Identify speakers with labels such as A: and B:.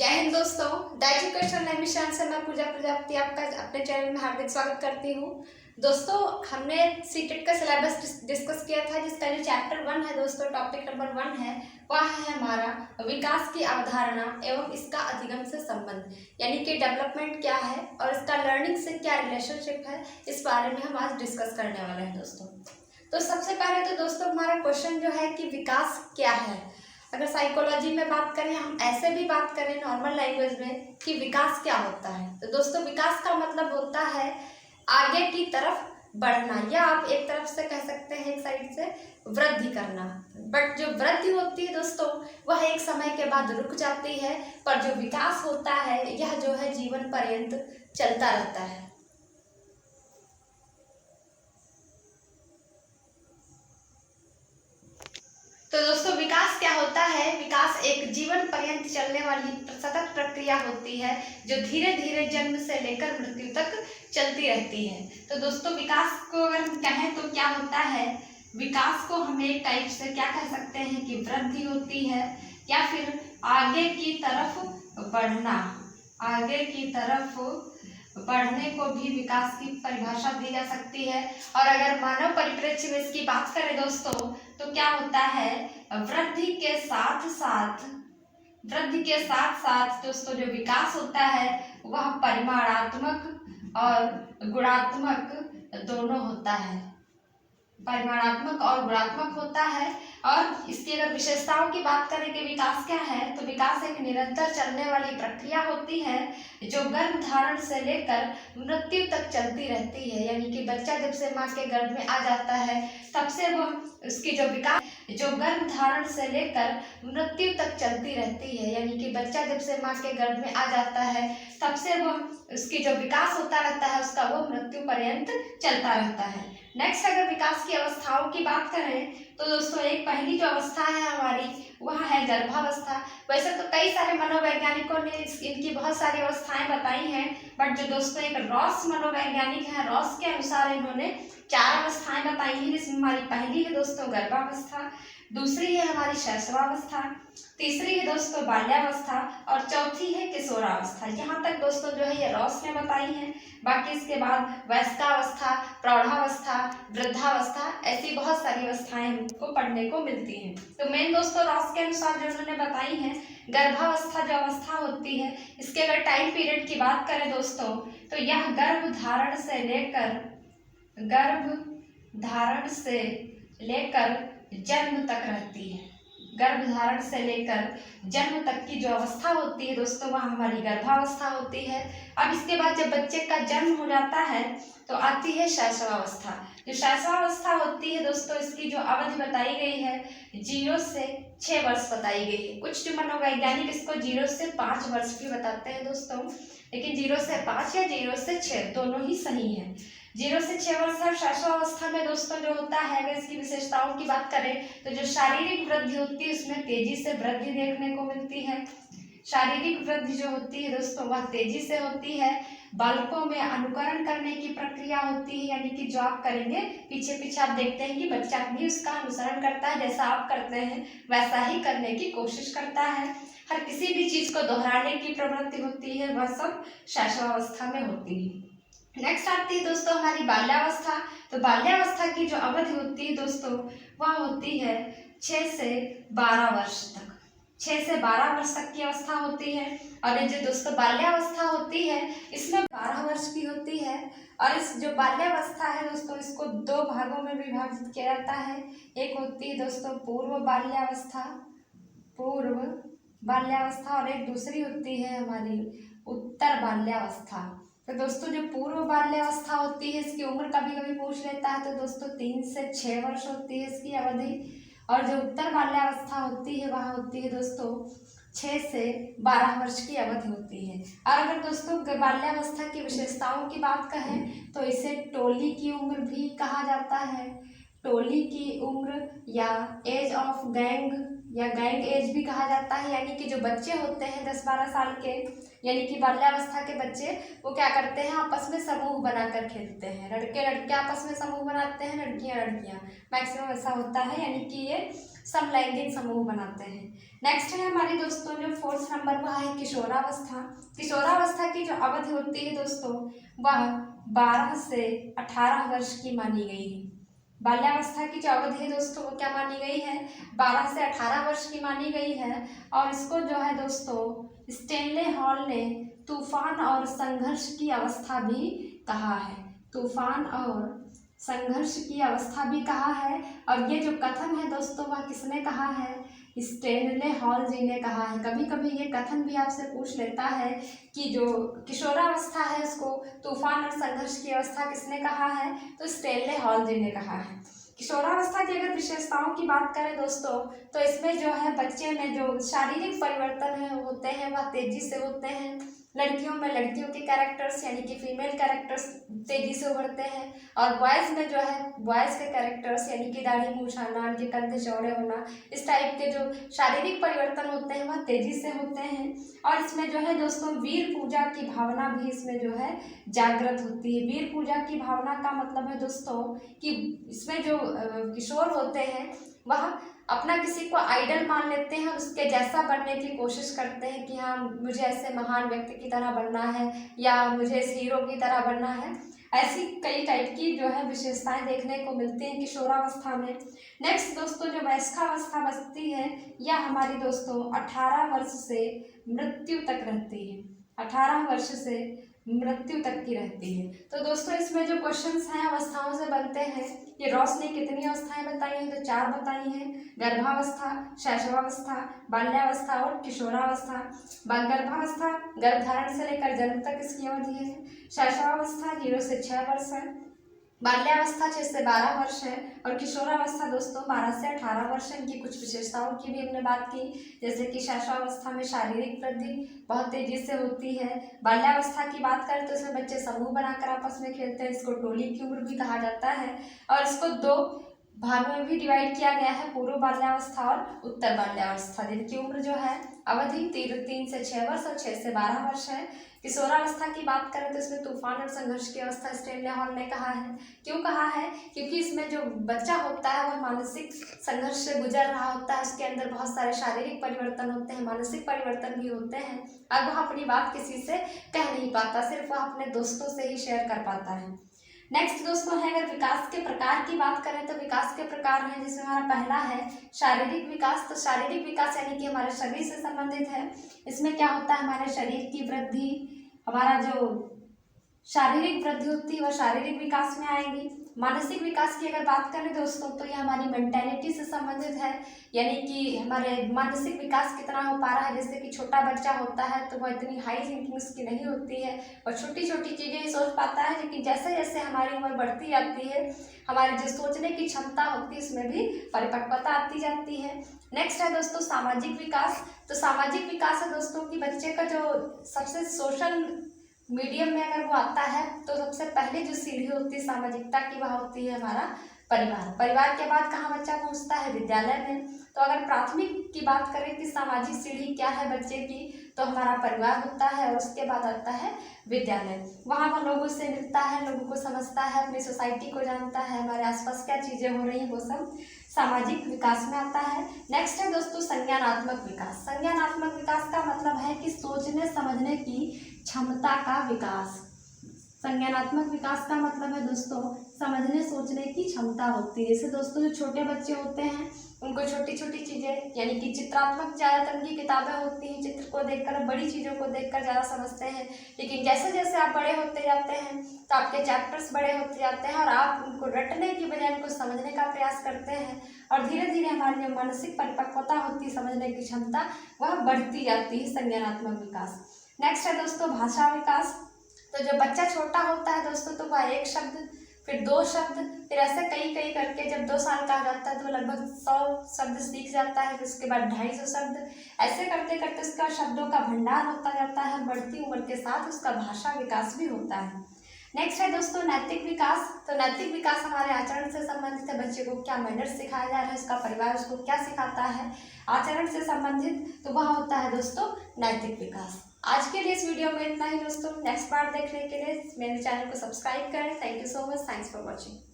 A: जय हिंद दोस्तों, the education mission से मैं पूजा प्रजापति आपका अपने चैनल में हार्दिक स्वागत करती हूँ। दोस्तों, हमने सीटेट का सिलेबस डिस्कस किया था, जिसका जो चैप्टर 1 है दोस्तों, टॉपिक नंबर 1 है, वह है हमारा विकास की अवधारणा एवं इसका अधिगम से संबंध, यानी कि डेवलपमेंट क्या है और इसका लर्निंग से क्या रिलेशनशिप है, इस बारे में हम आज डिस्कस करने वाले हैं दोस्तों। तो सबसे पहले तो दोस्तों हमारा क्वेश्चन जो है कि विकास क्या है। अगर साइकोलॉजी में बात करें, हम ऐसे भी बात करें नॉर्मल लैंग्वेज में कि विकास क्या होता है, तो दोस्तों विकास का मतलब होता है आगे की तरफ बढ़ना, या आप एक तरफ से कह सकते हैं एक साइड से वृद्धि करना। बट जो वृद्धि होती है दोस्तों, वह एक समय के बाद रुक जाती है, पर जो विकास होता है यह जो है जीवन पर्यंत चलता रहता है। तो दोस्तों विकास क्या होता है? विकास एक जीवन पर्यंत चलने वाली सतत प्रक्रिया होती है, जो धीरे धीरे जन्म से लेकर मृत्यु तक चलती रहती है। तो दोस्तों विकास को अगर हम कहें तो क्या होता है? विकास को हम एक टाइप से क्या कह सकते हैं कि वृद्धि होती है, या फिर आगे की तरफ बढ़ना। आगे की तरफ बढ़ने को भी विकास की परिभाषा दी जा सकती है। और अगर मानव परिप्रेक्ष्य में इसकी बात करें दोस्तों, तो क्या होता है? वृद्धि के साथ साथ दोस्तों जो विकास होता है वह परिमाणात्मक और गुणात्मक दोनों होता है। परिमाणात्मक और गुणात्मक होता है। और इसकी अगर विशेषताओं की बात करें कि विकास क्या है, तो विकास एक निरंतर चलने वाली प्रक्रिया होती है, जो गर्भ धारण से लेकर मृत्यु तक चलती रहती है। यानी कि बच्चा जब से माँ के गर्भ में आ जाता है, तब से वह उसकी जो विकास जो गर्भ धारण से लेकर मृत्यु तक चलती रहती है। यानी कि बच्चा जब से माँ के गर्भ में आ जाता है, तब से वह उसकी जो विकास होता रहता है उसका वो मृत्यु पर्यंत चलता रहता है। नेक्स्ट अगर विकास की अवस्थाओं की बात करें, तो दोस्तों एक पहली जो अवस्था है हमारी, वह है गर्भावस्था। वैसे तो कई सारे मनोवैज्ञानिकों ने इनकी बहुत सारी अवस्थाएं बताई हैं, बट जो दोस्तों एक रॉस मनोवैज्ञानिक है, रॉस के अनुसार इन्होंने 4 अवस्थाएं बताई हैं, जिसमें हमारी पहली है दोस्तों गर्भावस्था, दूसरी है हमारी शैशवावस्था, तीसरी है दोस्तों बाल्यावस्था, और चौथी है किशोरावस्था। यहाँ तक दोस्तों जो है ये रॉस ने बताई है। बाकी इसके बाद वयस्कावस्था, प्रौढ़ावस्था, वृद्धावस्था, ऐसी बहुत सारी अवस्थाएं हमको पढ़ने को मिलती हैं। तो मेन दोस्तों रॉस के अनुसार जो उन्होंने बताई है, गर्भावस्था जो अवस्था होती है, इसके अगर टाइम पीरियड की बात करें दोस्तों, तो यह गर्भ धारण से लेकर जन्म तक रहती है। गर्भ धारण से लेकर जन्म तक की जो अवस्था होती है दोस्तों, वह हमारी गर्भावस्था होती है। अब इसके बाद जब बच्चे का जन्म हो जाता है, तो आती है शैशवावस्था। जो शैशवावस्था होती है दोस्तों, इसकी जो अवधि बताई गई है 0 से 6 वर्ष बताई गई है। कुछ जो मनोवैज्ञानिक इसको 0 से 5 वर्ष भी बताते हैं दोस्तों, लेकिन 0 से 5 या 0 से 6 दोनों ही सही है। 0 से 6 वर्ष शैशवावस्था में दोस्तों जो होता है, अगर इसकी विशेषताओं की बात करें, तो जो शारीरिक वृद्धि होती है उसमें तेजी से वृद्धि देखने को मिलती है। शारीरिक वृद्धि जो होती है दोस्तों, वह तेजी से होती है। बालकों में अनुकरण करने की प्रक्रिया होती है, यानी कि जो आप करेंगे पीछे पीछे आप देखते हैं कि बच्चा भी उसका अनुसरण करता है, जैसा आप करते हैं वैसा ही करने की कोशिश करता है। हर किसी भी चीज को दोहराने की प्रवृत्ति होती है, वह सब शैशवावस्था में होती है। नेक्स्ट आती है दोस्तों हमारी बाल्यावस्था। तो बाल्यावस्था की जो अवधि होती है दोस्तों, वह होती है 6 से 12 वर्ष तक। 6 से 12 वर्ष तक की अवस्था होती है। और ये जो दोस्तों बाल्यावस्था होती है, इसमें 12 वर्ष की होती है। और इस जो बाल्यावस्था है दोस्तों, इसको 2 भागों में विभाजित किया जाता है। एक होती है दोस्तों पूर्व बाल्यावस्था, और एक दूसरी होती है हमारी उत्तर बाल्यावस्था। तो दोस्तों जो पूर्व बाल्यावस्था होती है, इसकी उम्र कभी कभी पूछ लेता है, तो दोस्तों 3 से 6 वर्ष होती है इसकी अवधि। और जो उत्तर बाल्यावस्था होती है, वह होती है दोस्तों 6 से 12 वर्ष की अवधि होती है। और अगर दोस्तों बाल्यावस्था की विशेषताओं की बात कहें, तो इसे टोली की उम्र भी कहा जाता है। टोली की उम्र या एज ऑफ गैंग या गैंग एज भी कहा जाता है। यानी कि जो बच्चे होते हैं 10-12 साल के, यानी कि बाल्यावस्था के बच्चे, वो क्या करते हैं, आपस में समूह बनाकर खेलते हैं। लड़के लड़कियां आपस में समूह बनाते हैं, लड़कियां लड़कियां, मैक्सिमम ऐसा होता है। यानी कि ये समलैंगिक समूह बनाते हैं। नेक्स्ट है हमारी दोस्तों जो 4th नंबर वह है किशोरावस्था। किशोरावस्था की जो अवधि होती है दोस्तों वह 12 से 18 वर्ष की मानी गई है। बाल्यावस्था की जो अवधि है दोस्तों वो क्या मानी गई है, 12 से 18 वर्ष की मानी गई है। और इसको जो है दोस्तों स्टेनले हॉल ने तूफान और संघर्ष की अवस्था भी कहा है। तूफान और संघर्ष की अवस्था भी कहा है। और ये जो कथन है दोस्तों वह किसने कहा है, स्टेनले हॉल जी ने कहा है। कभी कभी ये कथन भी आपसे पूछ लेता है कि जो किशोरावस्था है उसको तूफान और संघर्ष की अवस्था किसने कहा है, तो स्टेनले हॉल जी ने कहा है। किशोरावस्था की अगर विशेषताओं की बात करें दोस्तों तो इसमें जो है बच्चे में जो शारीरिक परिवर्तन है होते हैं वह तेजी से होते हैं। लड़कियों में लड़कियों के कैरेक्टर्स यानी कि फीमेल कैरेक्टर्स तेजी से उभरते हैं। और बॉयज़ में जो है बॉयज़ के कैरेक्टर्स यानी कि दाढ़ी मूंछ आना, उनके कंधे चौड़े होना, इस टाइप के जो शारीरिक परिवर्तन होते हैं वह तेजी से होते हैं। और इसमें जो है दोस्तों वीर पूजा की भावना भी इसमें जो है जागृत होती है। वीर पूजा की भावना का मतलब है दोस्तों कि इसमें जो किशोर होते हैं वह अपना किसी को आइडल मान लेते हैं, उसके जैसा बनने की कोशिश करते हैं कि हाँ मुझे ऐसे महान व्यक्ति की तरह बनना है या मुझे इस हीरो की तरह बनना है। ऐसी कई टाइप की जो है विशेषताएं देखने को मिलती हैं किशोरावस्था में। नेक्स्ट दोस्तों जो वयस्कावस्था बचती है यह हमारी दोस्तों 18 वर्ष से मृत्यु तक रहती है। 18 वर्ष से मृत्यु तक की रहती है। तो दोस्तों इसमें जो क्वेश्चंस हैं अवस्थाओं से बनते हैं। ये रोशनी कितनी अवस्थाएं बताई हैं, तो 4 बताई हैं, गर्भावस्था, शैशवावस्था, बाल्यावस्था और किशोरावस्था। गर्भावस्था गर्भधारण से लेकर जन्म तक इसकी अवधि है। शैशवावस्था 0 से 6 वर्ष है। बाल्यावस्था 6 से 12 वर्ष है। और किशोरावस्था दोस्तों 12 से 18 वर्ष है। इनकी कुछ विशेषताओं की भी हमने बात की, जैसे कि शैशवावस्था में शारीरिक वृद्धि बहुत तेजी से होती है। बाल्यावस्था की बात करें तो इसमें बच्चे समूह बनाकर आपस में खेलते हैं, इसको टोली की उम्र भी कहा जाता है। और इसको 2 भागों में भी डिवाइड किया गया है, पूर्व बाल्यावस्था और उत्तर बाल्यावस्था। जिनकी उम्र जो है अवधि 3 से 6 वर्ष और 6 से 12 वर्ष है। किशोरावस्था की बात करें तो इसमें तूफान और संघर्ष की अवस्था स्टेनले हॉल ने कहा है। क्यों कहा है, क्योंकि इसमें जो बच्चा होता है वह मानसिक संघर्ष से गुजर रहा होता है, उसके अंदर बहुत सारे शारीरिक परिवर्तन होते हैं, मानसिक परिवर्तन भी होते हैं। और वह अपनी बात किसी से कह नहीं पाता, सिर्फ वह अपने दोस्तों से ही शेयर कर पाता है। नेक्स्ट दोस्तों है अगर विकास के प्रकार की बात करें तो विकास के प्रकार हैं, जिसमें हमारा पहला है शारीरिक विकास। तो शारीरिक विकास यानी कि हमारे शरीर से संबंधित है। इसमें क्या होता है, हमारे शरीर की वृद्धि, हमारा जो शारीरिक वृद्धि होती है वह शारीरिक विकास में आएगी। मानसिक विकास की अगर बात करें दोस्तों तो यह हमारी मेंटेलिटी से संबंधित है, यानी कि हमारे मानसिक विकास कितना हो पा रहा है। जैसे कि छोटा बच्चा होता है तो वह इतनी हाई थिंकिंग उसकी नहीं होती है और छोटी छोटी चीज़ें ही सोच पाता है, लेकिन जैसे जैसे हमारी उम्र बढ़ती जाती है हमारी जो सोचने की क्षमता होती है उसमें भी परिपक्वता आती जाती है। नेक्स्ट है दोस्तों सामाजिक विकास। तो सामाजिक विकास है दोस्तों कि बच्चे का जो सबसे सोशल मीडियम में अगर वो आता है तो सबसे पहले जो सीढ़ी होती है सामाजिकता की वह होती है हमारा परिवार। परिवार के बाद कहाँ बच्चा पहुँचता है, विद्यालय में। तो अगर प्राथमिक की बात करें कि सामाजिक सीढ़ी क्या है बच्चे की, तो हमारा परिवार होता है और उसके बाद आता है विद्यालय। वहाँ वो लोगों से मिलता है, लोगों को समझता है, अपनी सोसाइटी को जानता है, हमारे आसपास क्या चीज़ें हो रही हैं वो सब सामाजिक विकास में आता है। नेक्स्ट है दोस्तों संज्ञानात्मक विकास। संज्ञानात्मक विकास का मतलब है कि सोचने समझने की क्षमता का विकास। संज्ञानात्मक विकास का मतलब है दोस्तों समझने सोचने की क्षमता होती है। जैसे दोस्तों जो छोटे बच्चे होते हैं उनको छोटी छोटी चीज़ें यानी कि चित्रात्मक ज़्यादातर की किताबें होती हैं, चित्र को देखकर बड़ी चीज़ों को देखकर ज़्यादा समझते हैं। लेकिन जैसे जैसे आप बड़े होते जाते हैं तो आपके चैप्टर्स बड़े होते जाते हैं और आप उनको रटने की बजाय उनको समझने का प्रयास करते हैं और धीरे धीरे हमारी जो मानसिक परिपक्वता होती है, समझने की क्षमता, वह बढ़ती जाती है, संज्ञानात्मक विकास। नेक्स्ट है दोस्तों भाषा विकास। तो जब बच्चा छोटा होता है दोस्तों तो वह 1 शब्द, फिर 2 शब्द, फिर ऐसे कई कई करके जब 2 साल का हो जाता है तो लगभग 100 शब्द सीख जाता है। फिर उसके बाद 250 शब्द, ऐसे करते करते उसका शब्दों का भंडार होता जाता है। बढ़ती उम्र के साथ उसका भाषा विकास भी होता है। नेक्स्ट है दोस्तों नैतिक विकास। तो नैतिक विकास हमारे आचरण से संबंधित है। बच्चे को क्या मैनर्स सिखाया जा रहा है, उसका परिवार उसको क्या सिखाता है, आचरण से संबंधित, तो वह होता है दोस्तों नैतिक विकास। आज के लिए इस वीडियो में इतना ही दोस्तों। नेक्स्ट पार्ट देखने के लिए मेरे चैनल को सब्सक्राइब करें। Thank you so much. Thanks for watching.